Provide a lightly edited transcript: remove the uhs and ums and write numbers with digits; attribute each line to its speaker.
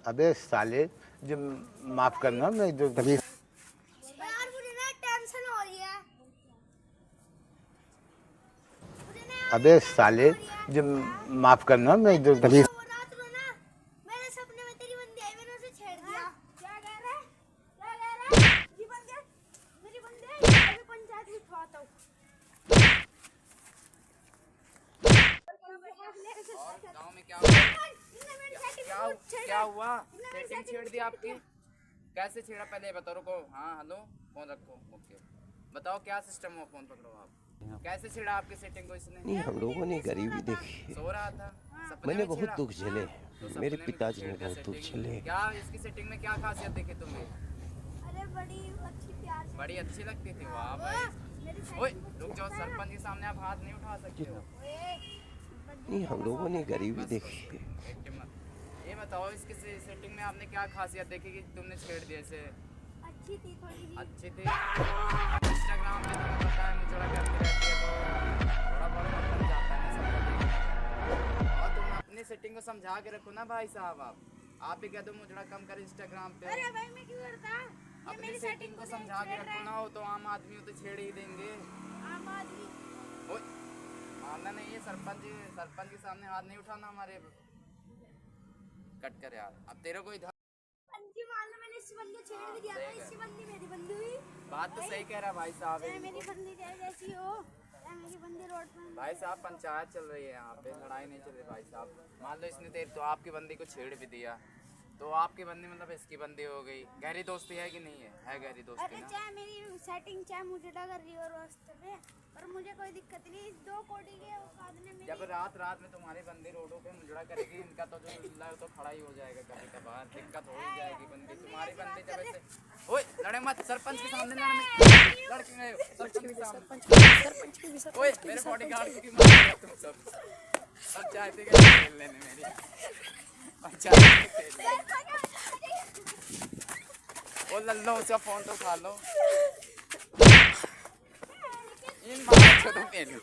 Speaker 1: अबे साले, जब माफ करना मैं जो तभी।
Speaker 2: यार मुझे ना टेंशन हो रही है। मुझे ना यार
Speaker 1: अबे
Speaker 2: टेंशन
Speaker 1: साले,
Speaker 2: हो रही है।
Speaker 1: जब माफ करना मैं जो तभी।
Speaker 2: वो रात को ना मेरे सपने में तेरी बंदी आई, मैंने उसे छेड़ दिया। क्या कह रहा है? क्या कह रहा है? जी बंदे, मेरी बंदी आई, अभी पंचायत में उठवाता हूँ।
Speaker 3: और गांव में क्या
Speaker 2: क्या
Speaker 3: हुआ? सेटिंग छेड़ दी आपकी? कैसे छेड़ा पहले ये बताओ। रुको, हाँ हेलो, फोन रखो। ओके, बताओ क्या सिस्टम हो। फोन पकड़ो आप। कैसे छेड़ा आपकी सेटिंग को इसने?
Speaker 4: नहीं, हम लोगों ने गरीबी देखी।
Speaker 3: सो रहा था, सपने
Speaker 4: मैंने
Speaker 3: में
Speaker 4: बहुत
Speaker 3: छेड़ा?
Speaker 4: दुख झेले।
Speaker 3: तो
Speaker 4: मेरे
Speaker 3: सपने में क्यों
Speaker 4: पिताजी
Speaker 3: छेड़
Speaker 4: ने
Speaker 3: दिया
Speaker 4: बहुत दुख
Speaker 3: सेटिंग?
Speaker 4: झेले।
Speaker 3: क्या इसकी सेटिंग में क्या खासियत देखी तुमने?
Speaker 2: अरे बड़ी अच्छी प्यार से
Speaker 3: बड़ी अच्छी लगती थी। वाह भाई।
Speaker 2: मेरी
Speaker 3: ओए
Speaker 2: साइड में
Speaker 3: रुक जाओ, सरपंच के सामने आप हाथ नहीं उठा सकते हो।
Speaker 4: नहीं, हम लोगों ने गरीबी
Speaker 3: बस
Speaker 4: देखी।
Speaker 3: एक मत। ये बताओ इसकी सेटिंग में आपने क्या खासियत देखी कि तुमने छेड़ दिया इसे?
Speaker 2: अच्छी थी थोड़ी सी।
Speaker 3: अच्छी थी। इंस्टाग्राम पे तुम्हें पता है मुझे करती रहती है, तो थोड़ा बहुत बन जाता है ना सब। और तुम अपनी सेटिंग को समझा के रखो ना भाई साहब। आप ही कह दो मुझे कम कर इंस्टाग्राम पे।
Speaker 2: अरे भाई मैं क्यों करता? ये
Speaker 3: अपनी
Speaker 2: मेरी
Speaker 3: सेटिंग को समझा के रखो ना। हो तो आम आदमी हो तो छेड़ ही देंगे।
Speaker 2: आम आदमी
Speaker 3: ओए मानना नहीं है, सरपंच के सामने हाथ नहीं उठाना हमारे। कट कर यार, अब तेरे को इधर
Speaker 2: पंची मारना। मैंने इसी बंदी को छेड़ भी दिया था। इसी बंदी मेरी बंदी हुई।
Speaker 3: बात तो सही कह रहा भाई साहब।
Speaker 2: चाहे मेरी बंदी चाहे जैसी हो, चाहे मेरी बंदी रोड पर।
Speaker 3: भाई साहब पंचायत चल रही है यहाँ पे, लड़ाई नहीं चल रही भाई साहब। मान लो इसने देर तो आपकी बंदी को छेड़ भी दिया, तो आपकी बंदी मतलब इसकी बंदी हो गई। गहरी दोस्ती है कि नहीं है? है गहरी दोस्ती
Speaker 2: अरे
Speaker 3: ना?
Speaker 2: चाहे मेरी सेटिंग चाहे मुझे डगर रही हो रास्ते पे, पर मुझे कोई दिक्कत नहीं। इस 2 कोटी के औकात ने मेरी
Speaker 3: जब रात में तुम्हारी बंदी रोडों पे मुजड़ा करेगी, इनका तो जो चिल्ला तो खड़ा ही हो जाएगा। कभी कभार दिक्कत हो ही जाएगी। बंदी तुम्हारी बंदी जब ऐसे। ओए लड़े मत, सरपंच के सामने लड़ने लड़के गए हो, सरपंच के सामने। ओए मेरे बॉडीगार्ड की मार रहे हो तुम सब। पंचायत के खेल लेने मेरी पंचायत के खेल। ओ लल्लो उसका फोन तो उठा लो। इन बात को तो पहलू